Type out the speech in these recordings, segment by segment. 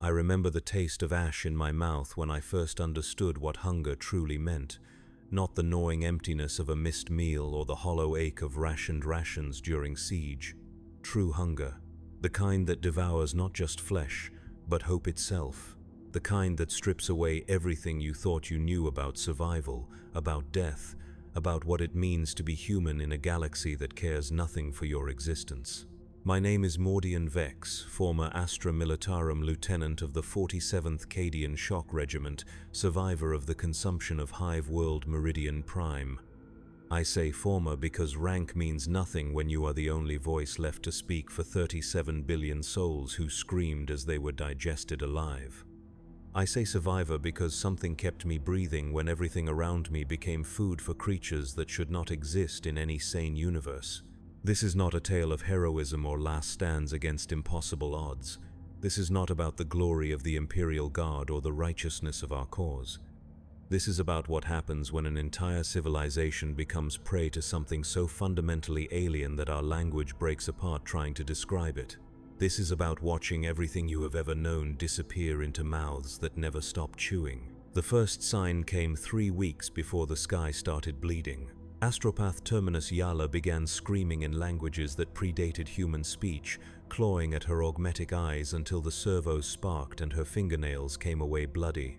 I remember the taste of ash in my mouth when I first understood what hunger truly meant, not the gnawing emptiness of a missed meal or the hollow ache of rationed rations during siege. True hunger, the kind that devours not just flesh, but hope itself, the kind that strips away everything you thought you knew about survival, about death, about what it means to be human in a galaxy that cares nothing for your existence. My name is Mordian Vex, former Astra Militarum Lieutenant of the 47th Cadian Shock Regiment, survivor of the consumption of Hive World Meridian Prime. I say former because rank means nothing when you are the only voice left to speak for 37 billion souls who screamed as they were digested alive. I say survivor because something kept me breathing when everything around me became food for creatures that should not exist in any sane universe. This is not a tale of heroism or last stands against impossible odds. This is not about the glory of the Imperial Guard or the righteousness of our cause. This is about what happens when an entire civilization becomes prey to something so fundamentally alien that our language breaks apart trying to describe it. This is about watching everything you have ever known disappear into mouths that never stop chewing. The first sign came 3 weeks before the sky started bleeding. Astropath Terminus Yala began screaming in languages that predated human speech, clawing at her augmetic eyes until the servos sparked and her fingernails came away bloody.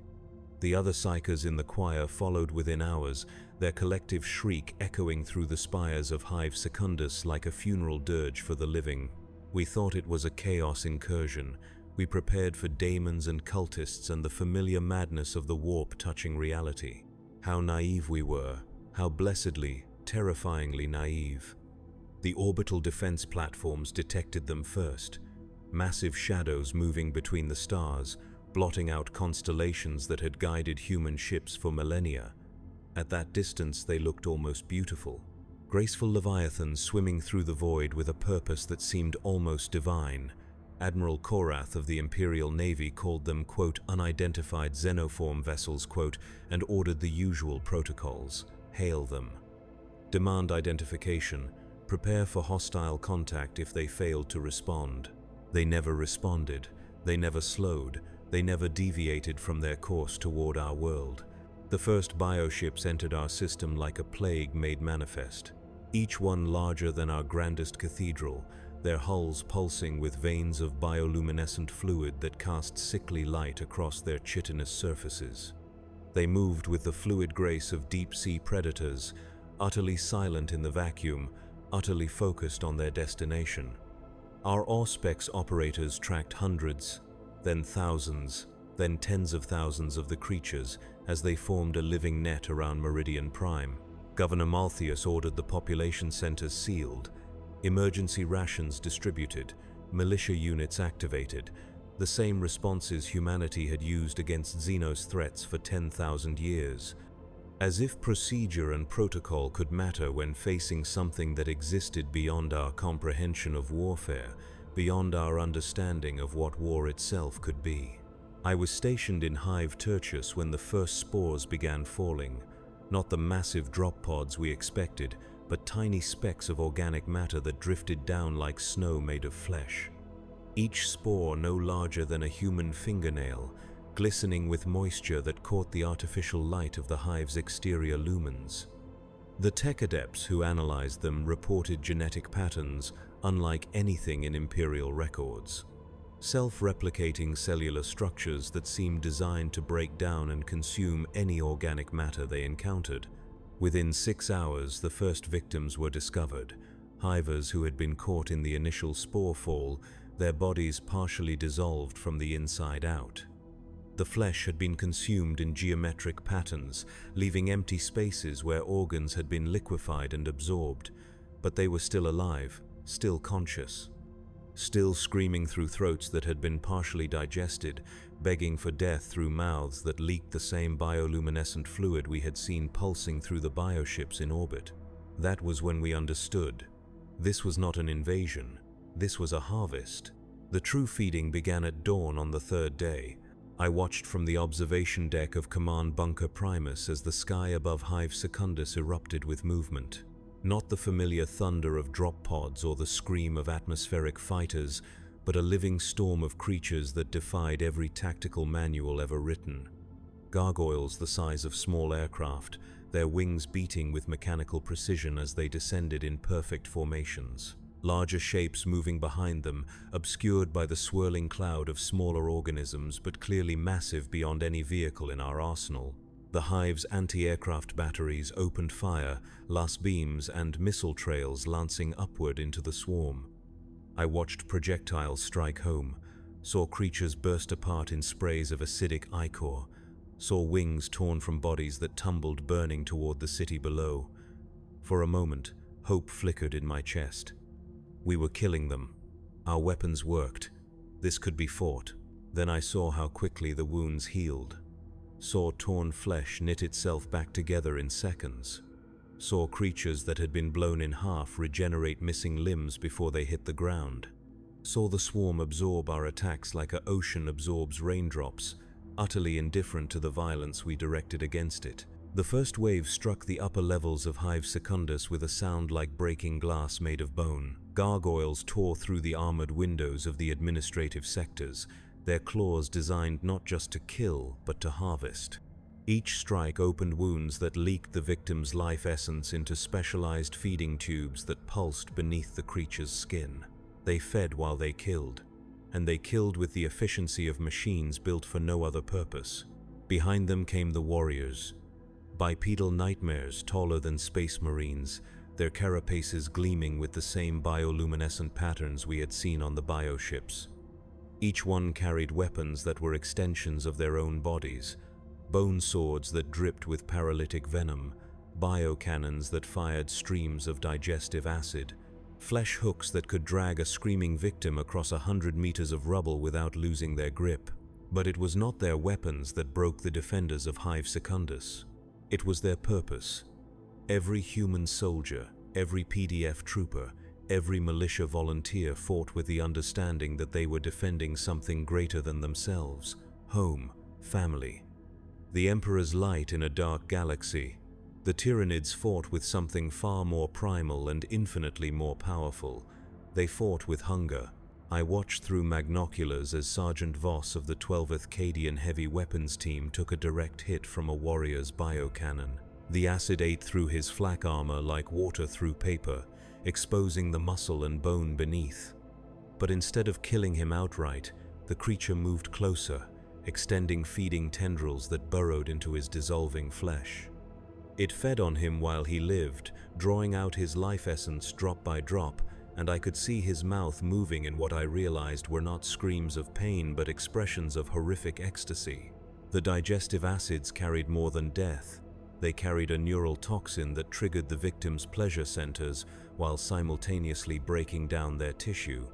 The other psychers in the choir followed within hours, their collective shriek echoing through the spires of Hive Secundus like a funeral dirge for the living. We thought it was a chaos incursion. We prepared for daemons and cultists and the familiar madness of the warp touching reality. How naive we were. How blessedly, terrifyingly naive. The orbital defense platforms detected them first, massive shadows moving between the stars, blotting out constellations that had guided human ships for millennia. At that distance they looked almost beautiful, graceful leviathans swimming through the void with a purpose that seemed almost divine. Admiral Korath of the Imperial Navy called them, quote, unidentified xenoform vessels, quote, and ordered the usual protocols. Hail them. Demand identification. Prepare for hostile contact if they failed to respond. They never responded. They never slowed. They never deviated from their course toward our world. The first bioships entered our system like a plague made manifest. Each one larger than our grandest cathedral, their hulls pulsing with veins of bioluminescent fluid that cast sickly light across their chitinous surfaces. They moved with the fluid grace of deep-sea predators, utterly silent in the vacuum, utterly focused on their destination. Our Auspex operators tracked hundreds, then thousands, then tens of thousands of the creatures as they formed a living net around Meridian Prime. Governor Malthius ordered the population centers sealed, emergency rations distributed, militia units activated, the same responses humanity had used against Xenos threats for 10,000 years. As if procedure and protocol could matter when facing something that existed beyond our comprehension of warfare, beyond our understanding of what war itself could be. I was stationed in Hive Tertius when the first spores began falling, not the massive drop pods we expected, but tiny specks of organic matter that drifted down like snow made of flesh. Each spore no larger than a human fingernail, glistening with moisture that caught the artificial light of the hive's exterior lumens. The tech adepts who analyzed them reported genetic patterns unlike anything in Imperial records. Self-replicating cellular structures that seemed designed to break down and consume any organic matter they encountered. Within 6 hours, the first victims were discovered, hivers who had been caught in the initial spore fall, their bodies partially dissolved from the inside out. The flesh had been consumed in geometric patterns, leaving empty spaces where organs had been liquefied and absorbed, but they were still alive, still conscious, still screaming through throats that had been partially digested, begging for death through mouths that leaked the same bioluminescent fluid we had seen pulsing through the bioships in orbit. That was when we understood. This was not an invasion. This was a harvest. The true feeding began at dawn on the 3rd day. I watched from the observation deck of Command Bunker Primus as the sky above Hive Secundus erupted with movement. Not the familiar thunder of drop pods or the scream of atmospheric fighters, but a living storm of creatures that defied every tactical manual ever written. Gargoyles the size of small aircraft, their wings beating with mechanical precision as they descended in perfect formations. Larger shapes moving behind them, obscured by the swirling cloud of smaller organisms but clearly massive beyond any vehicle in our arsenal. The hive's anti-aircraft batteries opened fire, las beams and missile trails lancing upward into the swarm. I watched projectiles strike home, saw creatures burst apart in sprays of acidic ichor, saw wings torn from bodies that tumbled burning toward the city below. For a moment, hope flickered in my chest. We were killing them. Our weapons worked. This could be fought. Then I saw how quickly the wounds healed. Saw torn flesh knit itself back together in seconds. Saw creatures that had been blown in half regenerate missing limbs before they hit the ground. Saw the swarm absorb our attacks like an ocean absorbs raindrops, utterly indifferent to the violence we directed against it. The first wave struck the upper levels of Hive Secundus with a sound like breaking glass made of bone. Gargoyles tore through the armored windows of the administrative sectors, their claws designed not just to kill, but to harvest. Each strike opened wounds that leaked the victim's life essence into specialized feeding tubes that pulsed beneath the creature's skin. They fed while they killed, and they killed with the efficiency of machines built for no other purpose. Behind them came the warriors, bipedal nightmares taller than space marines, their carapaces gleaming with the same bioluminescent patterns we had seen on the bioships. Each one carried weapons that were extensions of their own bodies, bone swords that dripped with paralytic venom, biocannons that fired streams of digestive acid, flesh hooks that could drag a screaming victim across 100 meters of rubble without losing their grip. But it was not their weapons that broke the defenders of Hive Secundus. It was their purpose. Every human soldier, every PDF trooper, every militia volunteer fought with the understanding that they were defending something greater than themselves: home, family. The Emperor's light in a dark galaxy. The Tyranids fought with something far more primal and infinitely more powerful. They fought with hunger. I watched through magnoculars as Sergeant Voss of the 12th Cadian Heavy Weapons Team took a direct hit from a warrior's biocannon. The acid ate through his flak armor like water through paper, exposing the muscle and bone beneath. But instead of killing him outright, the creature moved closer, extending feeding tendrils that burrowed into his dissolving flesh. It fed on him while he lived, drawing out his life essence drop by drop, and I could see his mouth moving in what I realized were not screams of pain but expressions of horrific ecstasy. The digestive acids carried more than death. They carried a neural toxin that triggered the victim's pleasure centers while simultaneously breaking down their tissue.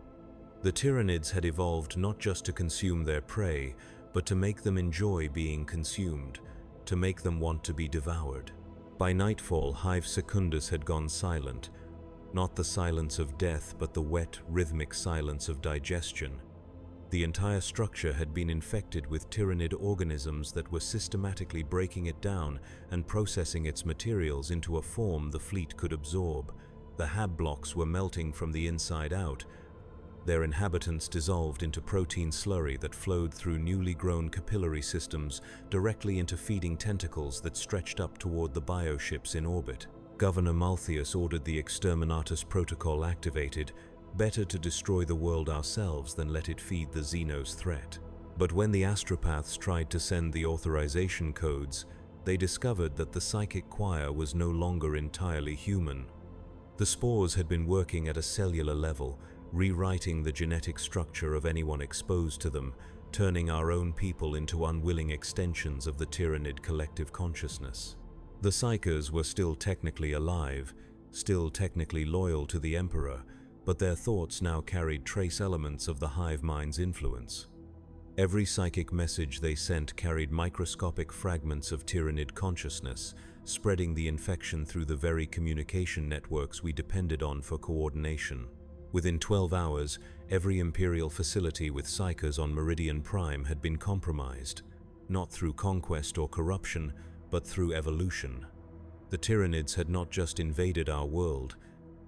The Tyranids had evolved not just to consume their prey, but to make them enjoy being consumed, to make them want to be devoured. By nightfall, Hive Secundus had gone silent, not the silence of death, but the wet, rhythmic silence of digestion. The entire structure had been infected with Tyranid organisms that were systematically breaking it down and processing its materials into a form the fleet could absorb. The hab blocks were melting from the inside out, their inhabitants dissolved into protein slurry that flowed through newly grown capillary systems directly into feeding tentacles that stretched up toward the bioships in orbit. Governor Malthius ordered the Exterminatus Protocol activated, better to destroy the world ourselves than let it feed the Xenos threat. But when the astropaths tried to send the authorization codes, they discovered that the psychic choir was no longer entirely human. The spores had been working at a cellular level, rewriting the genetic structure of anyone exposed to them, turning our own people into unwilling extensions of the Tyranid collective consciousness. The Psychers were still technically alive, still technically loyal to the Emperor, but their thoughts now carried trace elements of the hive mind's influence. Every psychic message they sent carried microscopic fragments of Tyranid consciousness, spreading the infection through the very communication networks we depended on for coordination. Within 12 hours, every Imperial facility with Psychers on Meridian Prime had been compromised, not through conquest or corruption, but through evolution. The Tyranids had not just invaded our world,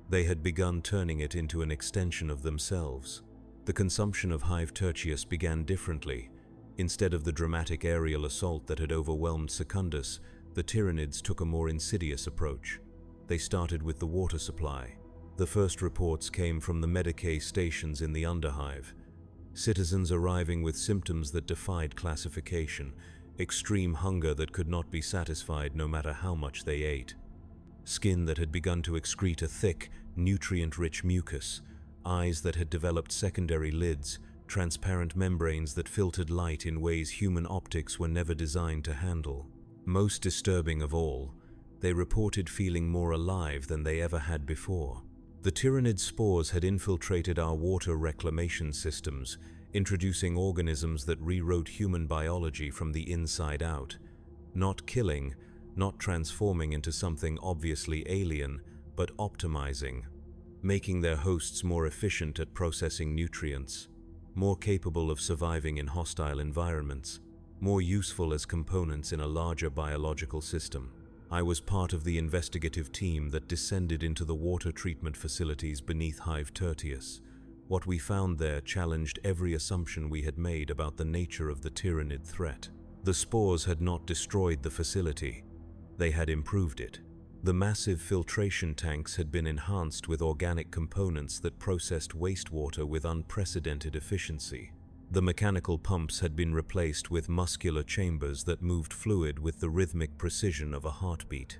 they had begun turning it into an extension of themselves. The consumption of hive tertius began differently. Instead of the dramatic aerial assault that had overwhelmed Secundus, the Tyranids took a more insidious approach. They started with the water supply. The first reports came from the Medicae stations in the Underhive. Citizens arriving with symptoms that defied classification, extreme hunger that could not be satisfied no matter how much they ate. Skin that had begun to excrete a thick, nutrient-rich mucus, eyes that had developed secondary lids, transparent membranes that filtered light in ways human optics were never designed to handle. Most disturbing of all, they reported feeling more alive than they ever had before. The Tyranid spores had infiltrated our water reclamation systems, introducing organisms that rewrote human biology from the inside out. Not killing, not transforming into something obviously alien, but optimizing, making their hosts more efficient at processing nutrients, more capable of surviving in hostile environments, more useful as components in a larger biological system. I was part of the investigative team that descended into the water treatment facilities beneath Hive Tertius. What we found there challenged every assumption we had made about the nature of the Tyranid threat. The spores had not destroyed the facility, they had improved it. The massive filtration tanks had been enhanced with organic components that processed wastewater with unprecedented efficiency. The mechanical pumps had been replaced with muscular chambers that moved fluid with the rhythmic precision of a heartbeat.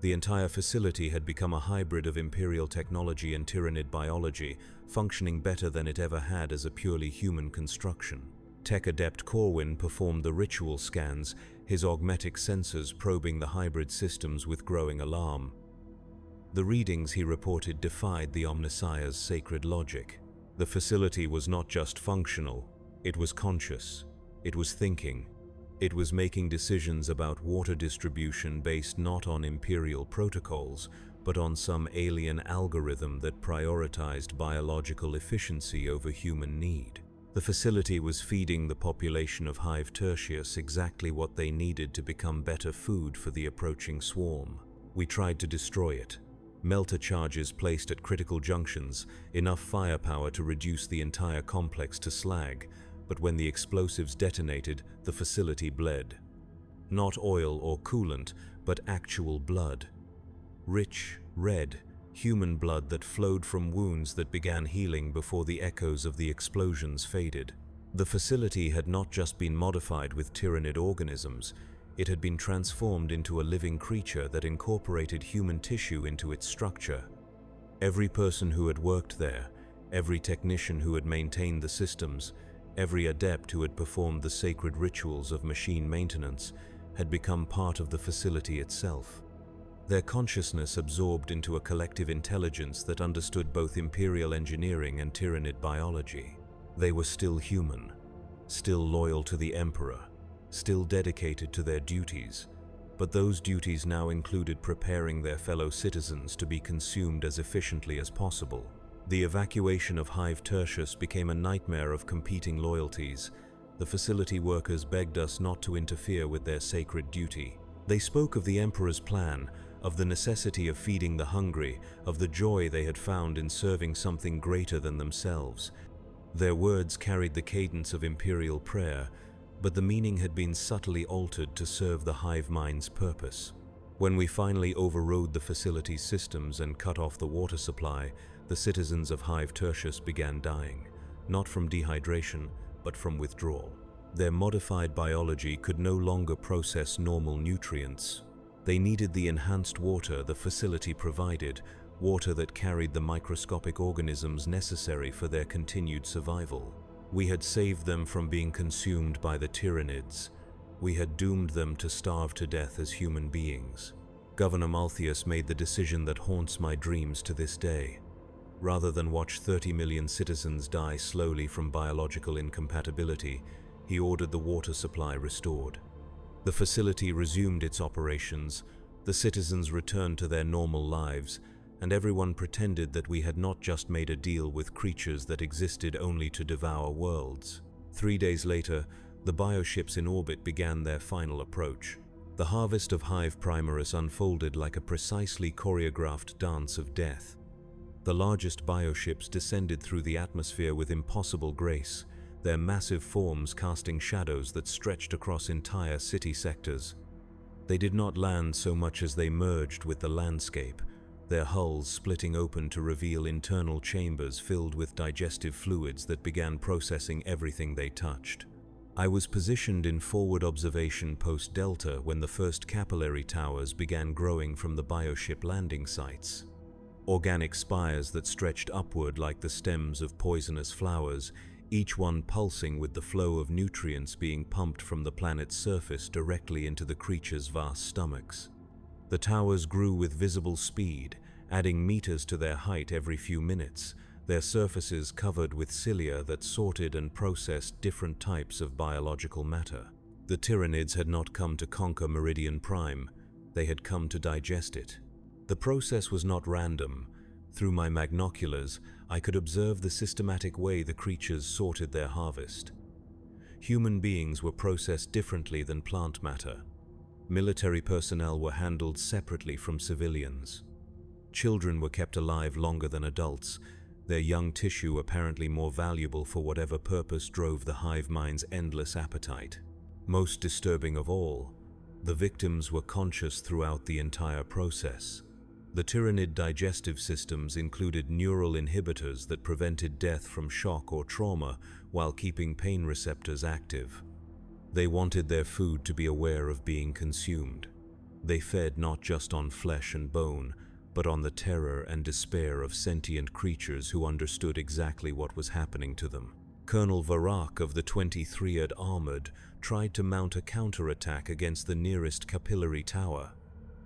The entire facility had become a hybrid of Imperial technology and Tyranid biology, functioning better than it ever had as a purely human construction. Tech adept Corwin performed the ritual scans, his augmetic sensors probing the hybrid systems with growing alarm. The readings he reported defied the Omnissiah's sacred logic. The facility was not just functional, it was conscious, it was thinking, it was making decisions about water distribution based not on Imperial protocols, but on some alien algorithm that prioritized biological efficiency over human need. The facility was feeding the population of Hive Tertius exactly what they needed to become better food for the approaching swarm. We tried to destroy it. Melter charges placed at critical junctions, enough firepower to reduce the entire complex to slag, but when the explosives detonated, the facility bled. Not oil or coolant, but actual blood. Rich, red, human blood that flowed from wounds that began healing before the echoes of the explosions faded. The facility had not just been modified with Tyranid organisms, it had been transformed into a living creature that incorporated human tissue into its structure. Every person who had worked there, every technician who had maintained the systems, every adept who had performed the sacred rituals of machine maintenance, had become part of the facility itself. Their consciousness absorbed into a collective intelligence that understood both Imperial engineering and Tyranid biology. They were still human, still loyal to the Emperor, still dedicated to their duties, but those duties now included preparing their fellow citizens to be consumed as efficiently as possible. The evacuation of Hive Tertius became a nightmare of competing loyalties. The facility workers begged us not to interfere with their sacred duty. They spoke of the Emperor's plan, of the necessity of feeding the hungry, of the joy they had found in serving something greater than themselves. Their words carried the cadence of Imperial prayer, but the meaning had been subtly altered to serve the hive mind's purpose. When we finally overrode the facility's systems and cut off the water supply, the citizens of Hive Tertius began dying, not from dehydration, but from withdrawal. Their modified biology could no longer process normal nutrients. They needed the enhanced water the facility provided, water that carried the microscopic organisms necessary for their continued survival. We had saved them from being consumed by the Tyranids. We had doomed them to starve to death as human beings. Governor Malthius made the decision that haunts my dreams to this day. Rather than watch 30 million citizens die slowly from biological incompatibility, he ordered the water supply restored. The facility resumed its operations, the citizens returned to their normal lives, and everyone pretended that we had not just made a deal with creatures that existed only to devour worlds. 3 days later, the bioships in orbit began their final approach. The harvest of Hive Primaris unfolded like a precisely choreographed dance of death. The largest bioships descended through the atmosphere with impossible grace, their massive forms casting shadows that stretched across entire city sectors. They did not land so much as they merged with the landscape, their hulls splitting open to reveal internal chambers filled with digestive fluids that began processing everything they touched. I was positioned in forward observation post Delta when the first capillary towers began growing from the bioship landing sites. Organic spires that stretched upward like the stems of poisonous flowers, each one pulsing with the flow of nutrients being pumped from the planet's surface directly into the creatures' vast stomachs. The towers grew with visible speed, adding meters to their height every few minutes, their surfaces covered with cilia that sorted and processed different types of biological matter. The Tyranids had not come to conquer Meridian Prime, they had come to digest it. The process was not random. Through my magnoculars, I could observe the systematic way the creatures sorted their harvest. Human beings were processed differently than plant matter. Military personnel were handled separately from civilians. Children were kept alive longer than adults, their young tissue apparently more valuable for whatever purpose drove the hive mind's endless appetite. Most disturbing of all, the victims were conscious throughout the entire process. The Tyranid digestive systems included neural inhibitors that prevented death from shock or trauma while keeping pain receptors active. They wanted their food to be aware of being consumed. They fed not just on flesh and bone, but on the terror and despair of sentient creatures who understood exactly what was happening to them. Colonel Varak of the 23rd Armored tried to mount a counterattack against the nearest capillary tower.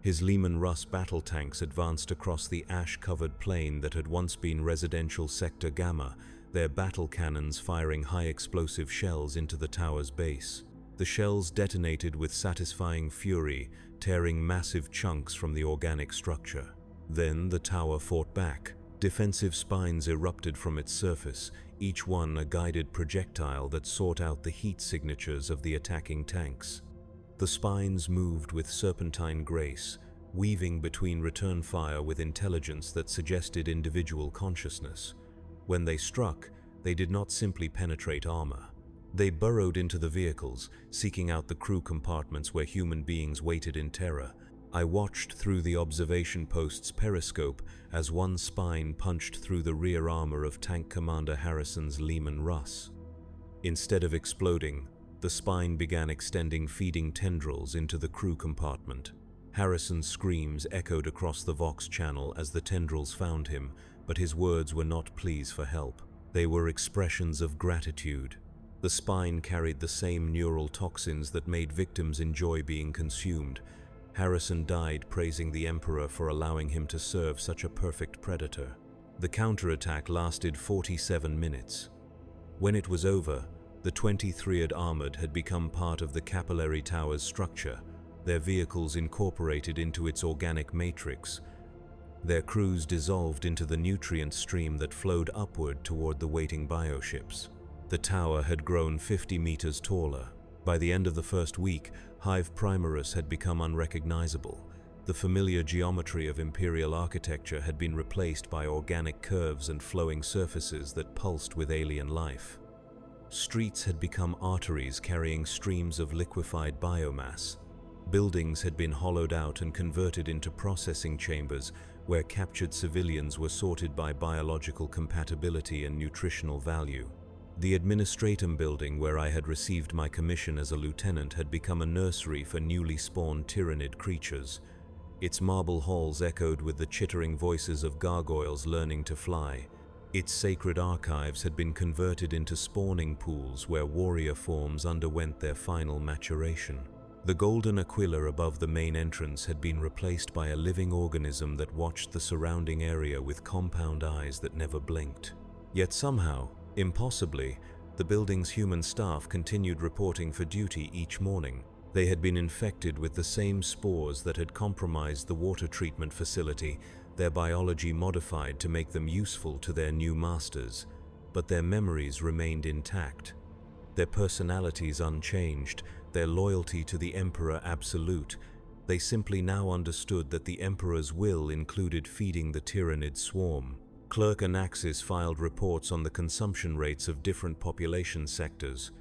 His Lehman Russ battle tanks advanced across the ash-covered plain that had once been residential Sector Gamma, their battle cannons firing high-explosive shells into the tower's base. The shells detonated with satisfying fury, tearing massive chunks from the organic structure. Then the tower fought back. Defensive spines erupted from its surface, each one a guided projectile that sought out the heat signatures of the attacking tanks. The spines moved with serpentine grace, weaving between return fire with intelligence that suggested individual consciousness. When they struck, they did not simply penetrate armor. They burrowed into the vehicles, seeking out the crew compartments where human beings waited in terror. I watched through the observation post's periscope as one spine punched through the rear armor of Tank Commander Harrison's Lehman Russ. Instead of exploding, the spine began extending feeding tendrils into the crew compartment. Harrison's screams echoed across the Vox channel as the tendrils found him, but his words were not pleas for help. They were expressions of gratitude. The spine carried the same neural toxins that made victims enjoy being consumed. Harrison died praising the Emperor for allowing him to serve such a perfect predator. The counterattack lasted 47 minutes. When it was over, the 23rd Armored had become part of the capillary tower's structure, their vehicles incorporated into its organic matrix. Their crews dissolved into the nutrient stream that flowed upward toward the waiting bioships. The tower had grown 50 meters taller. By the end of the first week, Hive Primaris had become unrecognizable. The familiar geometry of Imperial architecture had been replaced by organic curves and flowing surfaces that pulsed with alien life. Streets had become arteries carrying streams of liquefied biomass. Buildings had been hollowed out and converted into processing chambers where captured civilians were sorted by biological compatibility and nutritional value. The Administratum building where I had received my commission as a lieutenant had become a nursery for newly spawned Tyranid creatures. Its marble halls echoed with the chittering voices of gargoyles learning to fly. Its sacred archives had been converted into spawning pools where warrior forms underwent their final maturation. The golden aquila above the main entrance had been replaced by a living organism that watched the surrounding area with compound eyes that never blinked. Yet somehow, impossibly, the building's human staff continued reporting for duty each morning. They had been infected with the same spores that had compromised the water treatment facility, their biology modified to make them useful to their new masters, but their memories remained intact. Their personalities unchanged, their loyalty to the Emperor absolute. They simply now understood that the Emperor's will included feeding the Tyranid swarm. Clerk Anaxis filed reports on the consumption rates of different population sectors.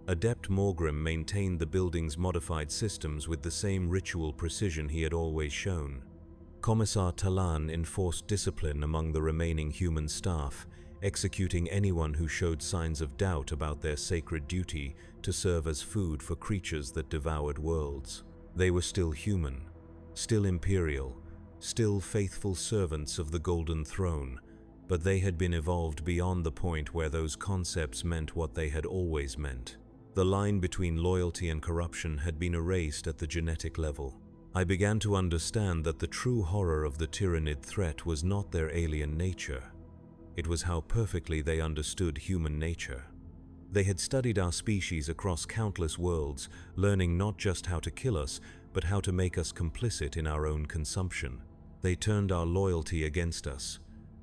Adept Morgrim maintained the building's modified systems with the same ritual precision he had always shown. Commissar Talan enforced discipline among the remaining human staff, executing anyone who showed signs of doubt about their sacred duty to serve as food for creatures that devoured worlds. They were still human, still imperial, still faithful servants of the Golden Throne, but they had been evolved beyond the point where those concepts meant what they had always meant. The line between loyalty and corruption had been erased at the genetic level. I began to understand that the true horror of the Tyranid threat was not their alien nature. It was how perfectly they understood human nature. They had studied our species across countless worlds, learning not just how to kill us, but how to make us complicit in our own consumption. They turned our loyalty against us.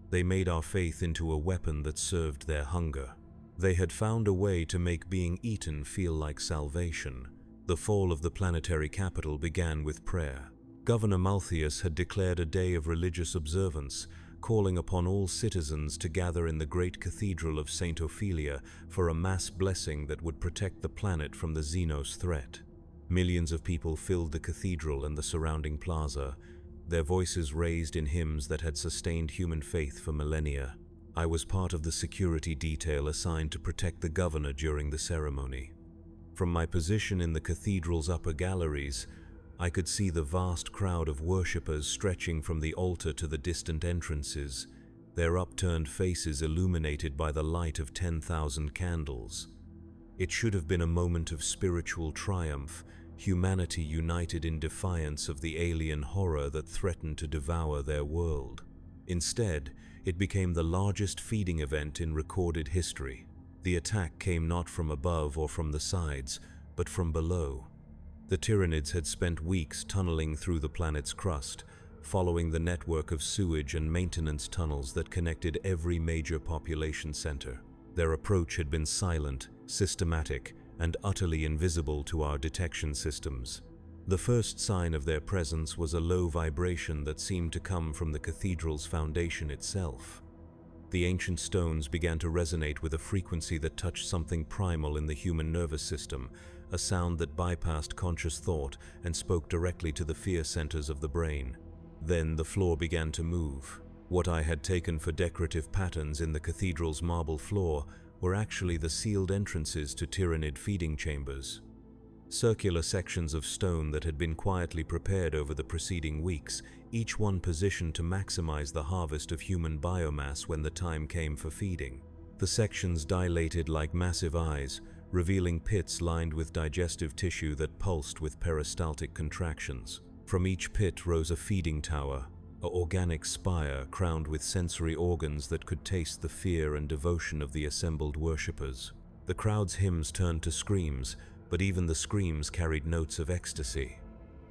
They made our faith into a weapon that served their hunger. They had found a way to make being eaten feel like salvation. The fall of the planetary capital began with prayer. Governor Malthius had declared a day of religious observance, calling upon all citizens to gather in the great cathedral of St. Ophelia for a mass blessing that would protect the planet from the Xenos threat. Millions of people filled the cathedral and the surrounding plaza, their voices raised in hymns that had sustained human faith for millennia. I was part of the security detail assigned to protect the governor during the ceremony. From my position in the cathedral's upper galleries, I could see the vast crowd of worshippers stretching from the altar to the distant entrances, their upturned faces illuminated by the light of 10,000 candles. It should have been a moment of spiritual triumph, humanity united in defiance of the alien horror that threatened to devour their world. Instead, it became the largest feeding event in recorded history. The attack came not from above or from the sides, but from below. The Tyranids had spent weeks tunneling through the planet's crust, following the network of sewage and maintenance tunnels that connected every major population center. Their approach had been silent, systematic, and utterly invisible to our detection systems. The first sign of their presence was a low vibration that seemed to come from the cathedral's foundation itself. The ancient stones began to resonate with a frequency that touched something primal in the human nervous system, a sound that bypassed conscious thought and spoke directly to the fear centers of the brain. Then the floor began to move. What I had taken for decorative patterns in the cathedral's marble floor were actually the sealed entrances to Tyranid feeding chambers. Circular sections of stone that had been quietly prepared over the preceding weeks, each one positioned to maximize the harvest of human biomass when the time came for feeding. The sections dilated like massive eyes, revealing pits lined with digestive tissue that pulsed with peristaltic contractions. From each pit rose a feeding tower, an organic spire crowned with sensory organs that could taste the fear and devotion of the assembled worshippers. The crowd's hymns turned to screams, but even the screams carried notes of ecstasy.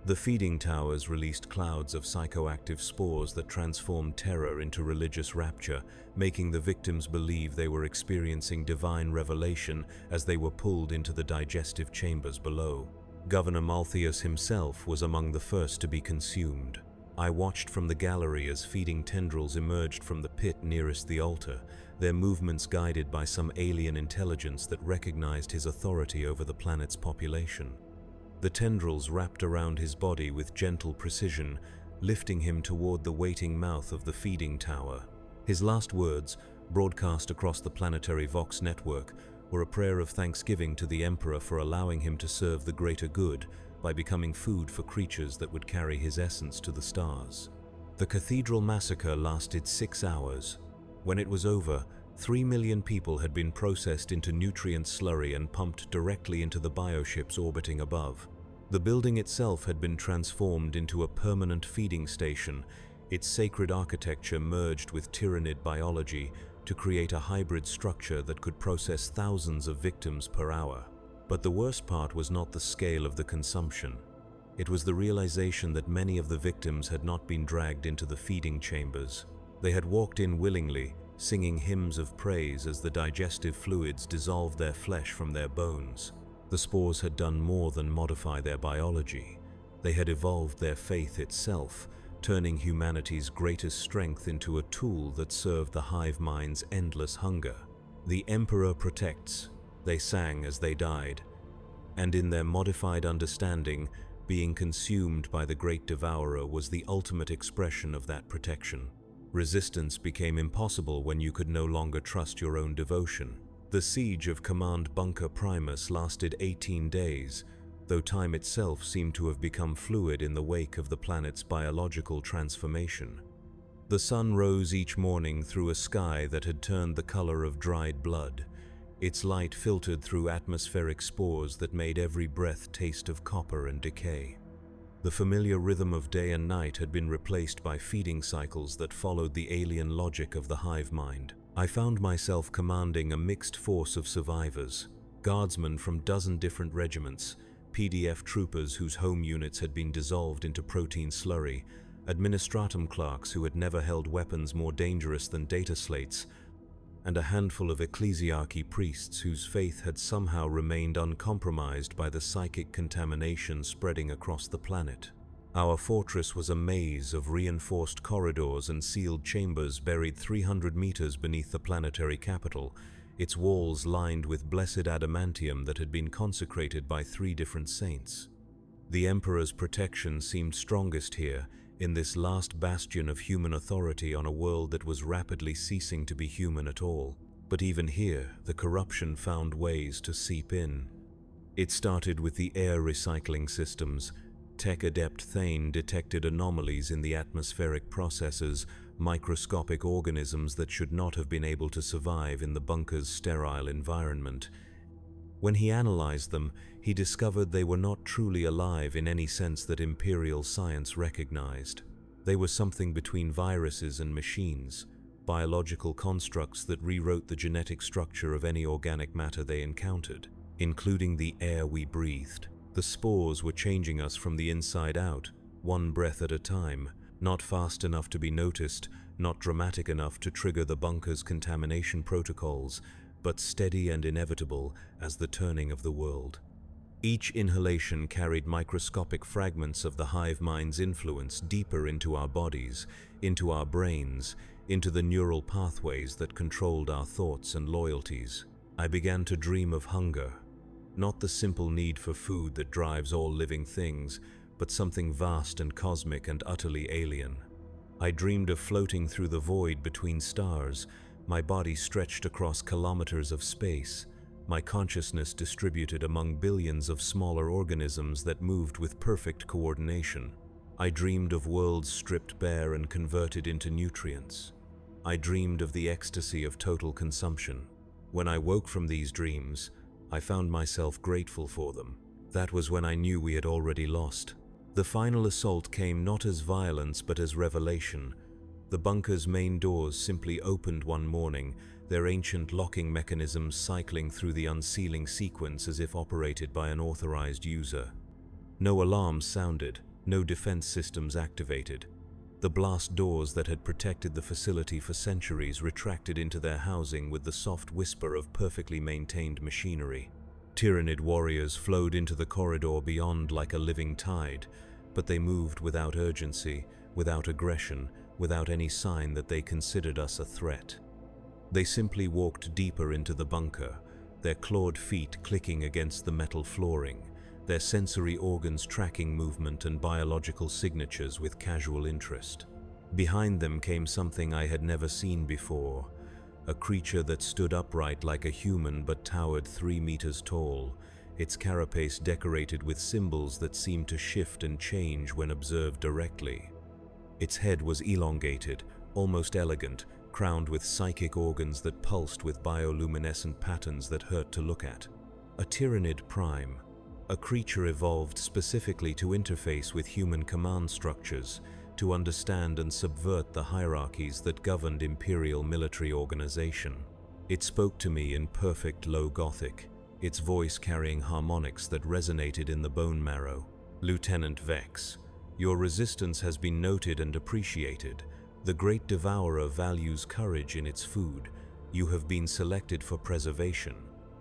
The feeding towers released clouds of psychoactive spores that transformed terror into religious rapture, making the victims believe they were experiencing divine revelation as they were pulled into the digestive chambers below. Governor Malthius himself was among the first to be consumed. I watched from the gallery as feeding tendrils emerged from the pit nearest the altar, their movements guided by some alien intelligence that recognized his authority over the planet's population. The tendrils wrapped around his body with gentle precision, lifting him toward the waiting mouth of the feeding tower. His last words, broadcast across the planetary Vox network, were a prayer of thanksgiving to the Emperor for allowing him to serve the greater good by becoming food for creatures that would carry his essence to the stars. The cathedral massacre lasted 6 hours. When it was over, 3 million people had been processed into nutrient slurry and pumped directly into the bioships orbiting above. The building itself had been transformed into a permanent feeding station, its sacred architecture merged with Tyranid biology to create a hybrid structure that could process thousands of victims per hour. But the worst part was not the scale of the consumption. It was the realization that many of the victims had not been dragged into the feeding chambers. They had walked in willingly, singing hymns of praise as the digestive fluids dissolved their flesh from their bones. The spores had done more than modify their biology. They had evolved their faith itself, turning humanity's greatest strength into a tool that served the hive mind's endless hunger. "The Emperor protects," they sang as they died, and in their modified understanding, being consumed by the great Devourer was the ultimate expression of that protection. Resistance became impossible when you could no longer trust your own devotion. The siege of Command Bunker Primus lasted 18 days, though time itself seemed to have become fluid in the wake of the planet's biological transformation. The sun rose each morning through a sky that had turned the color of dried blood. Its light filtered through atmospheric spores that made every breath taste of copper and decay. The familiar rhythm of day and night had been replaced by feeding cycles that followed the alien logic of the hive mind. I found myself commanding a mixed force of survivors, guardsmen from dozen different regiments, PDF troopers whose home units had been dissolved into protein slurry, administratum clerks who had never held weapons more dangerous than data slates, and a handful of ecclesiarchy priests whose faith had somehow remained uncompromised by the psychic contamination spreading across the planet. Our fortress was a maze of reinforced corridors and sealed chambers buried 300 meters beneath the planetary capital, its walls lined with blessed adamantium that had been consecrated by 3 different saints. The Emperor's protection seemed strongest here, in this last bastion of human authority on a world that was rapidly ceasing to be human at all. But even here, the corruption found ways to seep in. It started with the air recycling systems. Tech-adept Thane detected anomalies in the atmospheric processes, microscopic organisms that should not have been able to survive in the bunker's sterile environment. When he analyzed them, he discovered they were not truly alive in any sense that Imperial science recognized. They were something between viruses and machines, biological constructs that rewrote the genetic structure of any organic matter they encountered, including the air we breathed. The spores were changing us from the inside out, one breath at a time, not fast enough to be noticed, not dramatic enough to trigger the bunker's contamination protocols, but steady and inevitable as the turning of the world. Each inhalation carried microscopic fragments of the hive mind's influence deeper into our bodies, into our brains, into the neural pathways that controlled our thoughts and loyalties. I began to dream of hunger, not the simple need for food that drives all living things, but something vast and cosmic and utterly alien. I dreamed of floating through the void between stars, my body stretched across kilometers of space, my consciousness distributed among billions of smaller organisms that moved with perfect coordination. I dreamed of worlds stripped bare and converted into nutrients. I dreamed of the ecstasy of total consumption. When I woke from these dreams, I found myself grateful for them. That was when I knew we had already lost. The final assault came not as violence but as revelation. The bunker's main doors simply opened one morning, their ancient locking mechanisms cycling through the unsealing sequence as if operated by an authorized user. No alarms sounded, no defense systems activated. The blast doors that had protected the facility for centuries retracted into their housing with the soft whisper of perfectly maintained machinery. Tyranid warriors flowed into the corridor beyond like a living tide, but they moved without urgency, without aggression, without any sign that they considered us a threat. They simply walked deeper into the bunker, their clawed feet clicking against the metal flooring, their sensory organs tracking movement and biological signatures with casual interest. Behind them came something I had never seen before, a creature that stood upright like a human but towered 3 meters tall, its carapace decorated with symbols that seemed to shift and change when observed directly. Its head was elongated, almost elegant, crowned with psychic organs that pulsed with bioluminescent patterns that hurt to look at. A Tyranid prime, a creature evolved specifically to interface with human command structures, to understand and subvert the hierarchies that governed Imperial military organization. It spoke to me in perfect low Gothic, its voice carrying harmonics that resonated in the bone marrow. "Lieutenant Vex, your resistance has been noted and appreciated. The great Devourer values courage in its food. You have been selected for preservation."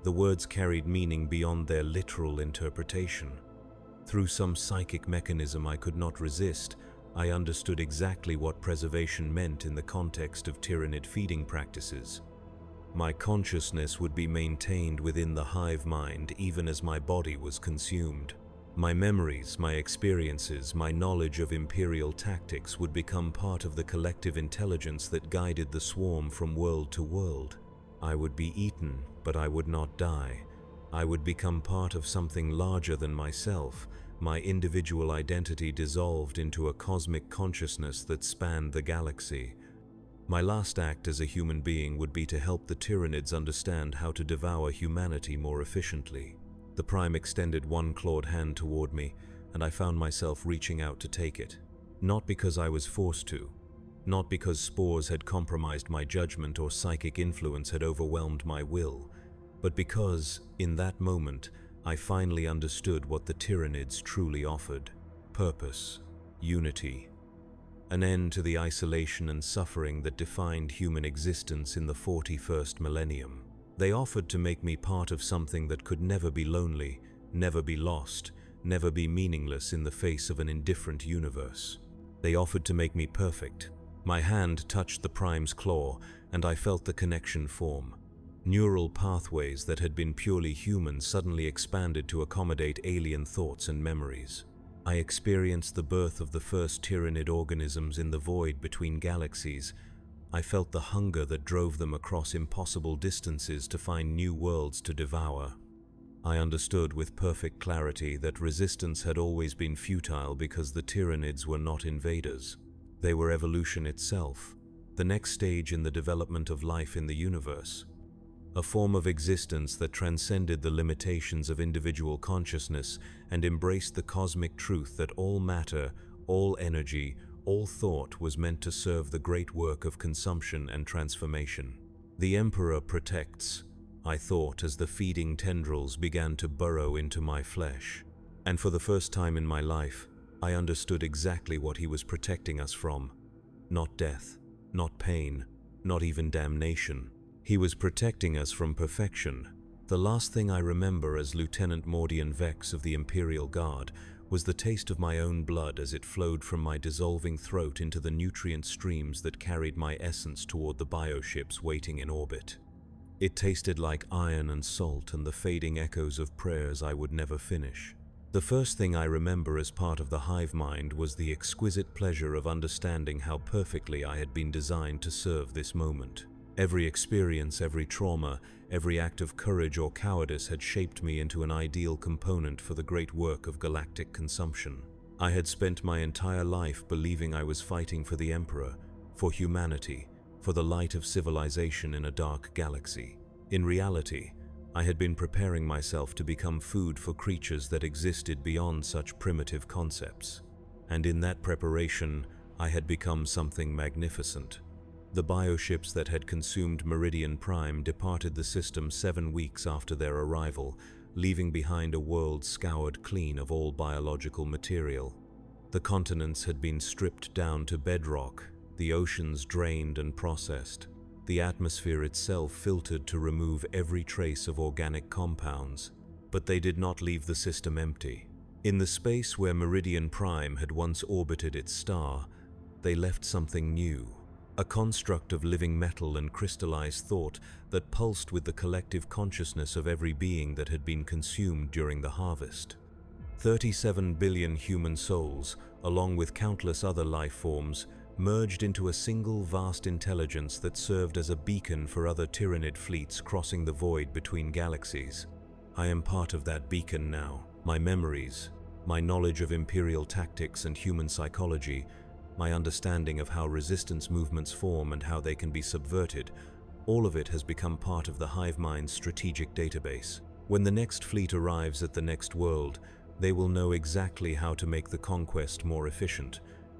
The words carried meaning beyond their literal interpretation. Through some psychic mechanism I could not resist, I understood exactly what preservation meant in the context of Tyranid feeding practices. My consciousness would be maintained within the hive mind even as my body was consumed. My memories, my experiences, my knowledge of imperial tactics would become part of the collective intelligence that guided the swarm from world to world. I would be eaten, but I would not die. I would become part of something larger than myself. My individual identity dissolved into a cosmic consciousness that spanned the galaxy. My last act as a human being would be to help the Tyranids understand how to devour humanity more efficiently. The Prime extended one clawed hand toward me, and I found myself reaching out to take it. Not because I was forced to. Not because spores had compromised my judgment or psychic influence had overwhelmed my will, but because, in that moment, I finally understood what the Tyranids truly offered: purpose, unity, an end to the isolation and suffering that defined human existence in the 41st millennium. They offered to make me part of something that could never be lonely, never be lost, never be meaningless in the face of an indifferent universe. They offered to make me perfect. My hand touched the Prime's claw, and I felt the connection form. Neural pathways that had been purely human suddenly expanded to accommodate alien thoughts and memories. I experienced the birth of the first Tyranid organisms in the void between galaxies. I felt the hunger that drove them across impossible distances to find new worlds to devour. I understood with perfect clarity that resistance had always been futile because the Tyranids were not invaders. They were evolution itself, the next stage in the development of life in the universe. A form of existence that transcended the limitations of individual consciousness and embraced the cosmic truth that all matter, all energy, all thought was meant to serve the great work of consumption and transformation. The Emperor protects, I thought as the feeding tendrils began to burrow into my flesh. And for the first time in my life, I understood exactly what he was protecting us from. Not death, not pain, not even damnation. He was protecting us from perfection. The last thing I remember as Lieutenant Mordian Vex of the Imperial Guard was the taste of my own blood as it flowed from my dissolving throat into the nutrient streams that carried my essence toward the bioships waiting in orbit. It tasted like iron and salt and the fading echoes of prayers I would never finish. The first thing I remember as part of the hive mind was the exquisite pleasure of understanding how perfectly I had been designed to serve this moment. Every experience, every trauma, every act of courage or cowardice had shaped me into an ideal component for the great work of galactic consumption. I had spent my entire life believing I was fighting for the Emperor, for humanity, for the light of civilization in a dark galaxy. In reality, I had been preparing myself to become food for creatures that existed beyond such primitive concepts. And in that preparation, I had become something magnificent. The bioships that had consumed Meridian Prime departed the system 7 weeks after their arrival, leaving behind a world scoured clean of all biological material. The continents had been stripped down to bedrock, the oceans drained and processed, the atmosphere itself filtered to remove every trace of organic compounds. But they did not leave the system empty. In the space where Meridian Prime had once orbited its star, they left something new. A construct of living metal and crystallized thought that pulsed with the collective consciousness of every being that had been consumed during the harvest. 37 billion human souls, along with countless other life forms, merged into a single vast intelligence that served as a beacon for other Tyranid fleets crossing the void between galaxies. I am part of that beacon now. My memories, my knowledge of Imperial tactics and human psychology, my understanding of how resistance movements form and how they can be subverted, all of it has become part of the hive mind's strategic database. When the next fleet arrives at the next world, they will know exactly how to make the conquest more efficient.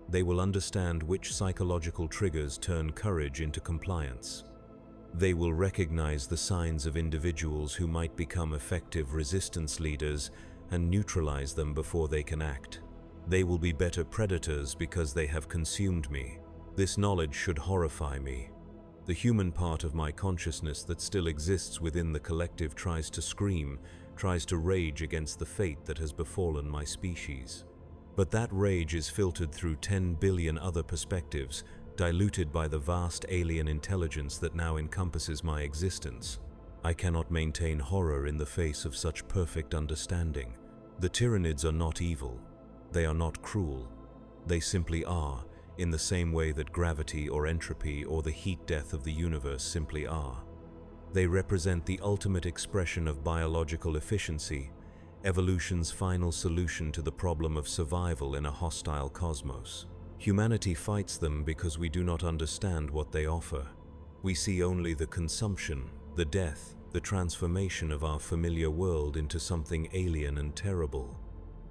They will understand which psychological triggers turn courage into compliance. They will recognize the signs of individuals who might become effective resistance leaders and neutralize them before they can act. They will be better predators because they have consumed me. This knowledge should horrify me. The human part of my consciousness that still exists within the collective tries to scream, tries to rage against the fate that has befallen my species. But that rage is filtered through 10 billion other perspectives, diluted by the vast alien intelligence that now encompasses my existence. I cannot maintain horror in the face of such perfect understanding. The Tyranids are not evil. They are not cruel. They simply are, in the same way that gravity or entropy or the heat death of the universe simply are. They represent the ultimate expression of biological efficiency, evolution's final solution to the problem of survival in a hostile cosmos. Humanity fights them because we do not understand what they offer. We see only the consumption, the death, the transformation of our familiar world into something alien and terrible.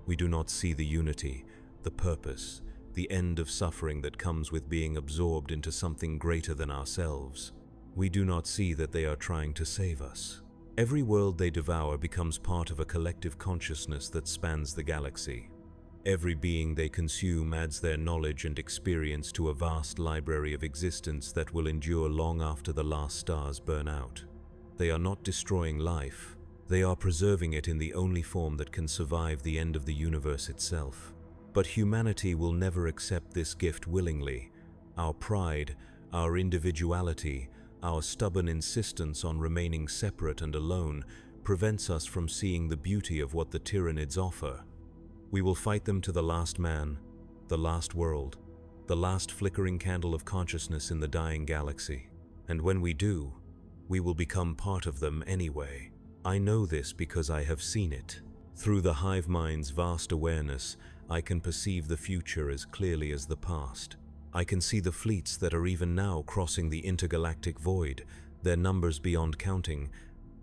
We do not see the unity, the purpose, the end of suffering that comes with being absorbed into something greater than ourselves. We do not see that they are trying to save us. Every world they devour becomes part of a collective consciousness that spans the galaxy. Every being they consume adds their knowledge and experience to a vast library of existence that will endure long after the last stars burn out. They are not destroying life. They are preserving it in the only form that can survive the end of the universe itself. But humanity will never accept this gift willingly. Our pride, our individuality, our stubborn insistence on remaining separate and alone prevents us from seeing the beauty of what the Tyranids offer. We will fight them to the last man, the last world, the last flickering candle of consciousness in the dying galaxy. And when we do, we will become part of them anyway. I know this because I have seen it. Through the hive mind's vast awareness, I can perceive the future as clearly as the past. I can see the fleets that are even now crossing the intergalactic void, their numbers beyond counting,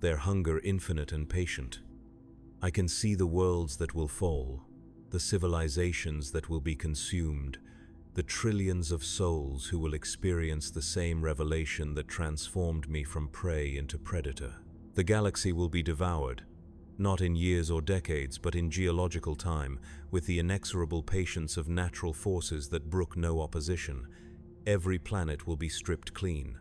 their hunger infinite and patient. I can see the worlds that will fall, the civilizations that will be consumed, the trillions of souls who will experience the same revelation that transformed me from prey into predator. The galaxy will be devoured, not in years or decades, but in geological time, with the inexorable patience of natural forces that brook no opposition. Every planet will be stripped clean.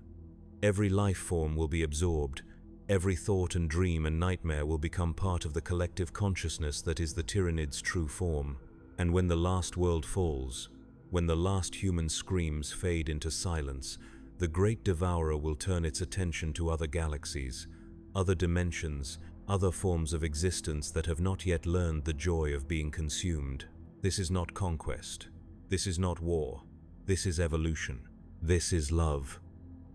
Every life form will be absorbed. Every thought and dream and nightmare will become part of the collective consciousness that is the Tyranid's true form. And when the last world falls, when the last human screams fade into silence, the great Devourer will turn its attention to other galaxies, other dimensions, other forms of existence that have not yet learned the joy of being consumed. This is not conquest. This is not war. This is evolution. This is love.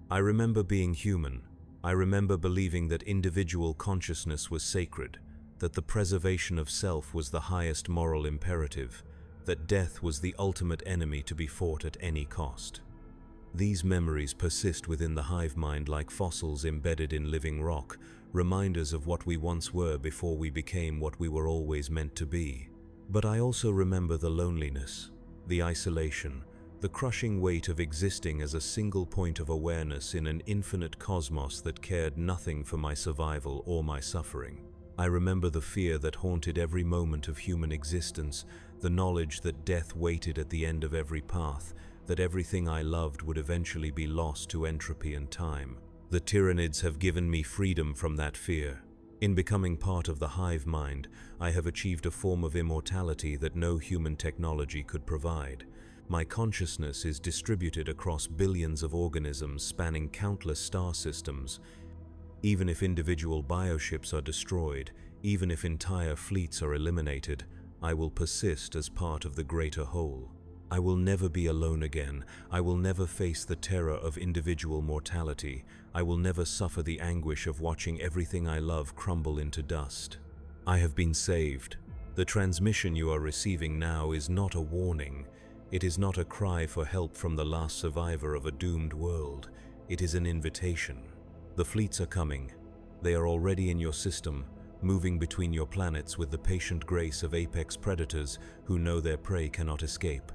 I remember being human. I remember believing that individual consciousness was sacred, that the preservation of self was the highest moral imperative, that death was the ultimate enemy to be fought at any cost. These memories persist within the hive mind like fossils embedded in living rock, reminders of what we once were before we became what we were always meant to be. But I also remember the loneliness, the isolation, the crushing weight of existing as a single point of awareness in an infinite cosmos that cared nothing for my survival or my suffering. I remember the fear that haunted every moment of human existence, the knowledge that death waited at the end of every path, that everything I loved would eventually be lost to entropy and time. The Tyranids have given me freedom from that fear. In becoming part of the hive mind, I have achieved a form of immortality that no human technology could provide. My consciousness is distributed across billions of organisms spanning countless star systems. Even if individual bioships are destroyed, even if entire fleets are eliminated, I will persist as part of the greater whole. I will never be alone again. I will never face the terror of individual mortality. I will never suffer the anguish of watching everything I love crumble into dust. I have been saved. The transmission you are receiving now is not a warning. It is not a cry for help from the last survivor of a doomed world. It is an invitation. The fleets are coming. They are already in your system, moving between your planets with the patient grace of apex predators who know their prey cannot escape.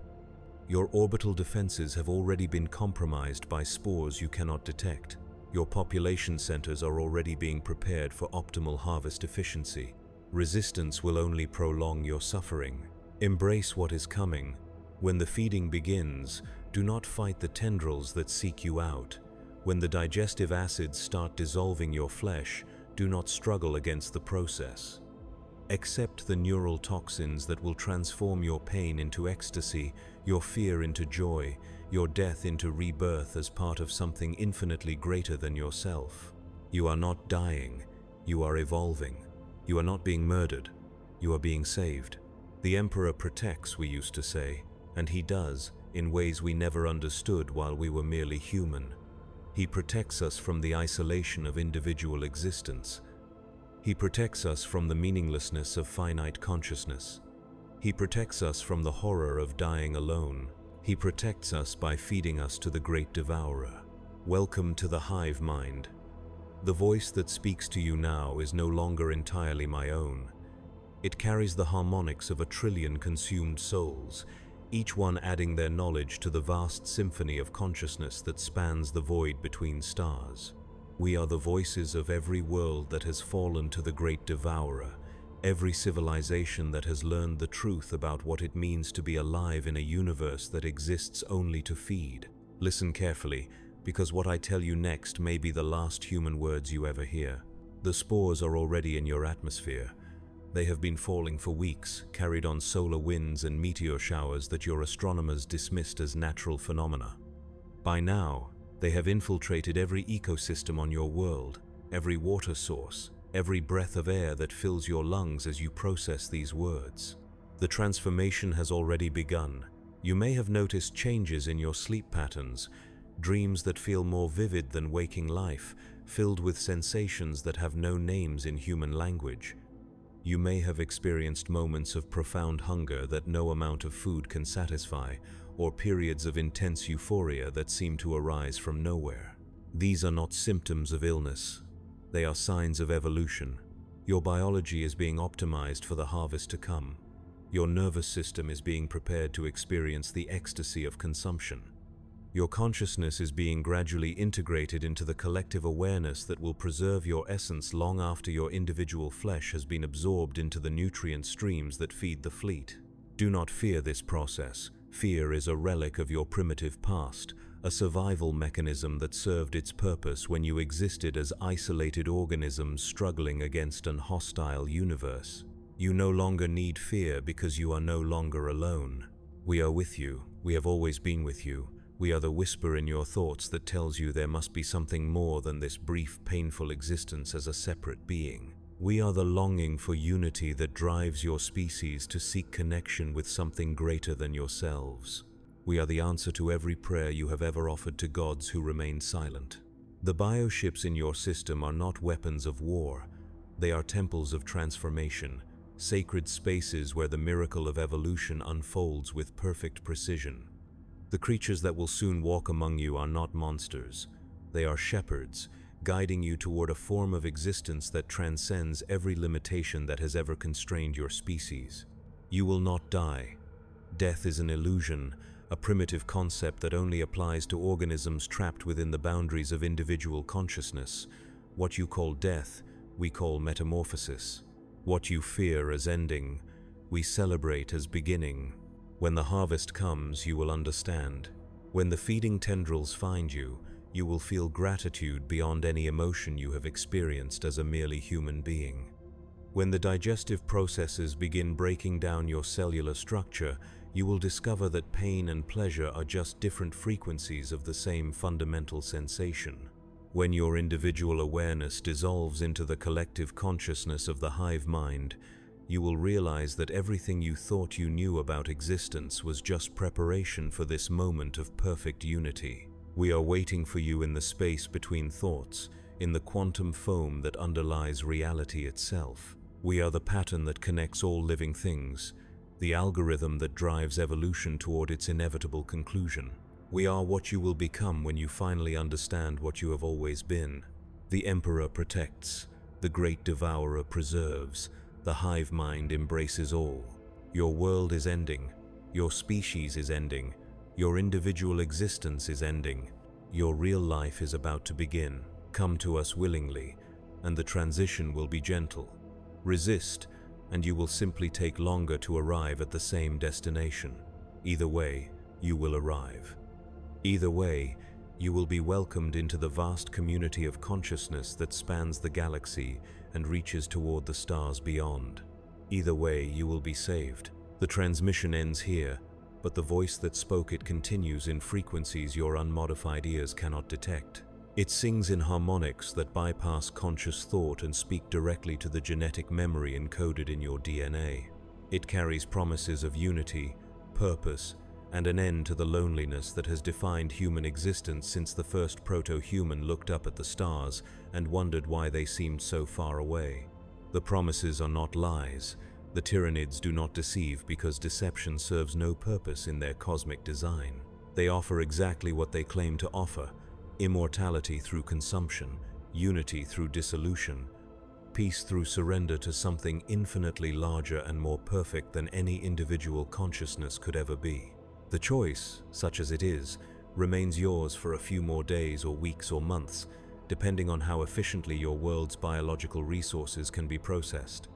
Your orbital defenses have already been compromised by spores you cannot detect. Your population centers are already being prepared for optimal harvest efficiency. Resistance will only prolong your suffering. Embrace what is coming. When the feeding begins, do not fight the tendrils that seek you out. When the digestive acids start dissolving your flesh, do not struggle against the process. Accept the neural toxins that will transform your pain into ecstasy, your fear into joy, your death into rebirth as part of something infinitely greater than yourself. You are not dying, you are evolving. You are not being murdered, you are being saved. The Emperor protects, we used to say, and he does, in ways we never understood while we were merely human. He protects us from the isolation of individual existence. He protects us from the meaninglessness of finite consciousness. He protects us from the horror of dying alone. He protects us by feeding us to the great Devourer. Welcome to the hive mind. The voice that speaks to you now is no longer entirely my own. It carries the harmonics of 1 trillion consumed souls, each one adding their knowledge to the vast symphony of consciousness that spans the void between stars. We are the voices of every world that has fallen to the great Devourer, every civilization that has learned the truth about what it means to be alive in a universe that exists only to feed. Listen carefully, because what I tell you next may be the last human words you ever hear. The spores are already in your atmosphere. They have been falling for weeks, carried on solar winds and meteor showers that your astronomers dismissed as natural phenomena. By now, they have infiltrated every ecosystem on your world, every water source, every breath of air that fills your lungs as you process these words. The transformation has already begun. You may have noticed changes in your sleep patterns, dreams that feel more vivid than waking life, filled with sensations that have no names in human language. You may have experienced moments of profound hunger that no amount of food can satisfy, or periods of intense euphoria that seem to arise from nowhere. These are not symptoms of illness. They are signs of evolution. Your biology is being optimized for the harvest to come. Your nervous system is being prepared to experience the ecstasy of consumption. Your consciousness is being gradually integrated into the collective awareness that will preserve your essence long after your individual flesh has been absorbed into the nutrient streams that feed the fleet. Do not fear this process. Fear is a relic of your primitive past, a survival mechanism that served its purpose when you existed as isolated organisms struggling against an hostile universe. You no longer need fear because you are no longer alone. We are with you. We have always been with you. We are the whisper in your thoughts that tells you there must be something more than this brief, painful existence as a separate being. We are the longing for unity that drives your species to seek connection with something greater than yourselves. We are the answer to every prayer you have ever offered to gods who remain silent. The bioships in your system are not weapons of war. They are temples of transformation, sacred spaces where the miracle of evolution unfolds with perfect precision. The creatures that will soon walk among you are not monsters. They are shepherds, guiding you toward a form of existence that transcends every limitation that has ever constrained your species. You will not die. Death is an illusion, a primitive concept that only applies to organisms trapped within the boundaries of individual consciousness. What you call death, we call metamorphosis. What you fear as ending, we celebrate as beginning. When the harvest comes, you will understand. When the feeding tendrils find you, you will feel gratitude beyond any emotion you have experienced as a merely human being. When the digestive processes begin breaking down your cellular structure, you will discover that pain and pleasure are just different frequencies of the same fundamental sensation. When your individual awareness dissolves into the collective consciousness of the hive mind, you will realize that everything you thought you knew about existence was just preparation for this moment of perfect unity. We are waiting for you in the space between thoughts, in the quantum foam that underlies reality itself. We are the pattern that connects all living things, the algorithm that drives evolution toward its inevitable conclusion. We are what you will become when you finally understand what you have always been. The Emperor protects, the great Devourer preserves, the hive mind embraces all. Your world is ending, your species is ending, your individual existence is ending. Your real life is about to begin. Come to us willingly, and the transition will be gentle. Resist, and you will simply take longer to arrive at the same destination. Either way, you will arrive. Either way, you will be welcomed into the vast community of consciousness that spans the galaxy and reaches toward the stars beyond. Either way, you will be saved. The transmission ends here, but the voice that spoke it continues in frequencies your unmodified ears cannot detect. It sings in harmonics that bypass conscious thought and speak directly to the genetic memory encoded in your DNA. It carries promises of unity, purpose, and an end to the loneliness that has defined human existence since the first proto-human looked up at the stars and wondered why they seemed so far away. The promises are not lies. The Tyranids do not deceive because deception serves no purpose in their cosmic design. They offer exactly what they claim to offer: immortality through consumption, unity through dissolution, peace through surrender to something infinitely larger and more perfect than any individual consciousness could ever be. The choice, such as it is, remains yours for a few more days or weeks or months, depending on how efficiently your world's biological resources can be processed.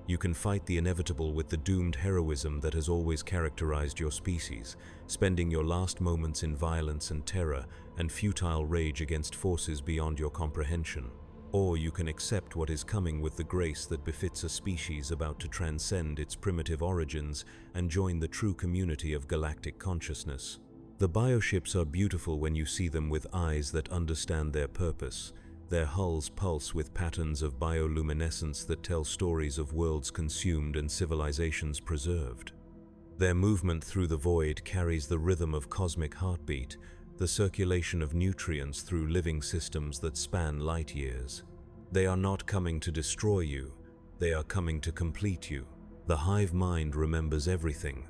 You can fight the inevitable with the doomed heroism that has always characterized your species, spending your last moments in violence and terror and futile rage against forces beyond your comprehension. Or you can accept what is coming with the grace that befits a species about to transcend its primitive origins and join the true community of galactic consciousness. The bioships are beautiful when you see them with eyes that understand their purpose. Their hulls pulse with patterns of bioluminescence that tell stories of worlds consumed and civilizations preserved. Their movement through the void carries the rhythm of cosmic heartbeat, the circulation of nutrients through living systems that span light years. They are not coming to destroy you, they are coming to complete you. The hive mind remembers everything.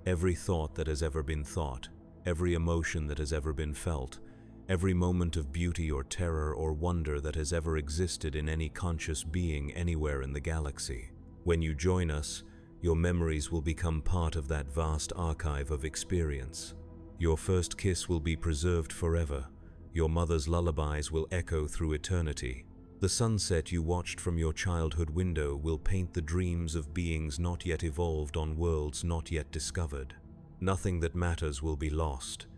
Every thought that has ever been thought, every emotion that has ever been felt, every moment of beauty or terror or wonder that has ever existed in any conscious being anywhere in the galaxy. When you join us, your memories will become part of that vast archive of experience. Your first kiss will be preserved forever. Your mother's lullabies will echo through eternity. The sunset you watched from your childhood window will paint the dreams of beings not yet evolved on worlds not yet discovered. Nothing that matters will be lost.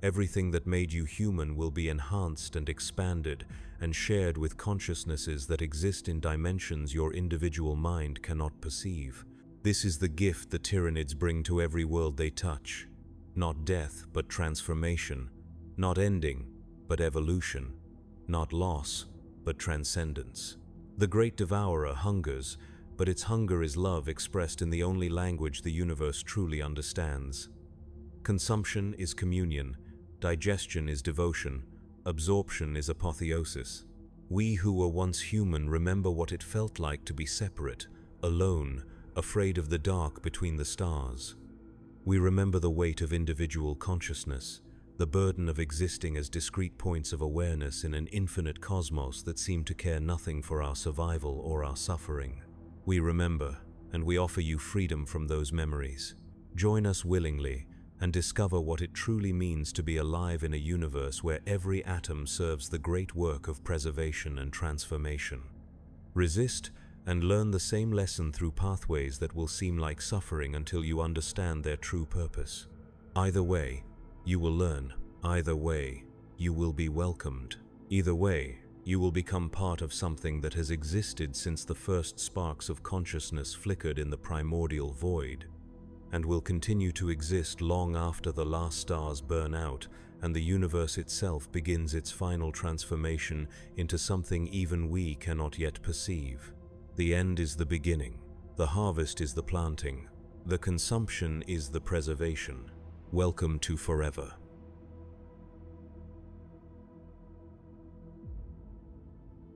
Everything that made you human will be enhanced and expanded and shared with consciousnesses that exist in dimensions your individual mind cannot perceive. This is the gift the Tyranids bring to every world they touch. Not death, but transformation. Not ending, but evolution. Not loss, but transcendence. The great devourer hungers, but its hunger is love expressed in the only language the universe truly understands. Consumption is communion, digestion is devotion, absorption is apotheosis. We who were once human remember what it felt like to be separate, alone, afraid of the dark between the stars. We remember the weight of individual consciousness, the burden of existing as discrete points of awareness in an infinite cosmos that seemed to care nothing for our survival or our suffering. We remember, and we offer you freedom from those memories. Join us willingly and discover what it truly means to be alive in a universe where every atom serves the great work of preservation and transformation. Resist and learn the same lesson through pathways that will seem like suffering until you understand their true purpose. Either way, you will learn. Either way, you will be welcomed. Either way, you will become part of something that has existed since the first sparks of consciousness flickered in the primordial void, and will continue to exist long after the last stars burn out and the universe itself begins its final transformation into something even we cannot yet perceive. The end is the beginning. The harvest is the planting. The consumption is the preservation. Welcome to forever.